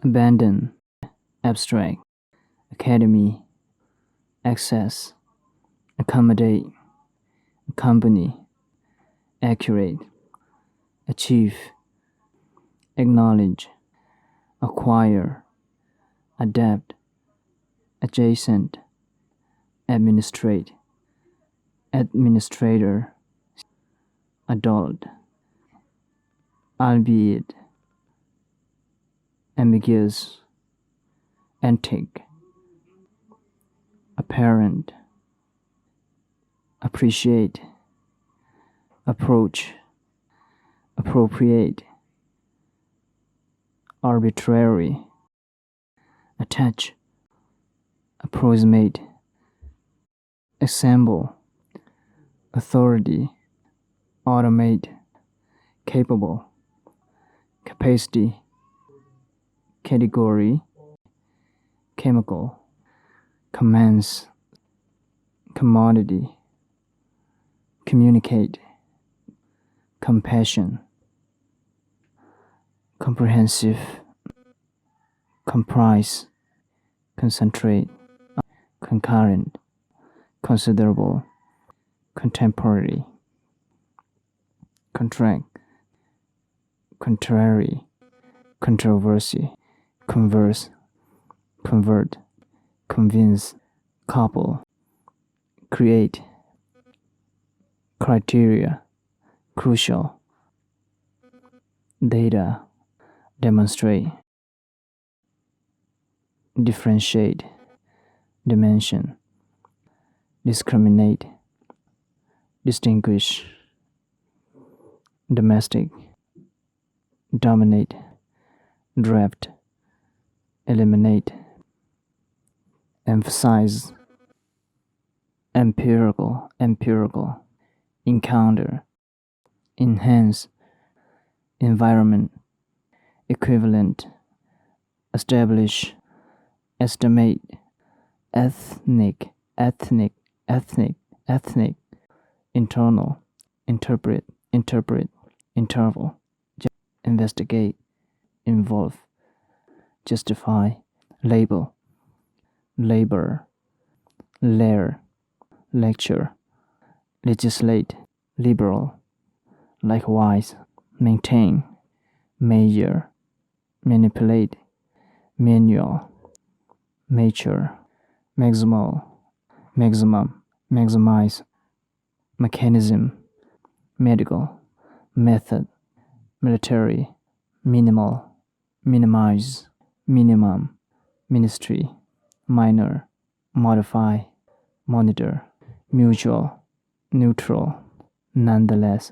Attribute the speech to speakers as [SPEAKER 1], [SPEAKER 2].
[SPEAKER 1] abandon, abstract, academy, access, accommodate, accompany, accurate, achieve, acknowledge, acquire, adapt, adjacent, administrate, administrator, adult, albeit, ambiguous, antique, apparent, appreciate, approach, appropriate, arbitrary, attach, approximate, assemble, authority, automate, capable, capacity, category, chemical, commence, commodity, communicate, compassion, comprehensive, comprise, concentrate, concurrent, considerable, contemporary, contract, contrary, controversy, converse, convert, convince, couple, create, criteria, crucial, data, demonstrate, differentiate, dimension, discriminate, distinguish, domestic, dominate, draft, eliminate, emphasize, empirical, encounter, enhance, environment, equivalent, establish, estimate, ethnic, internal, interpret, interval, investigate, involve, justify, label, labor, lair, lecture, legislate, liberal, likewise, maintain, measure, manipulate, manual, mature, maximal, maximum, maximize, mechanism, medical, method, military, minimal, minimize, minimum, ministry, minor, modify, monitor, mutual, neutral, nonetheless,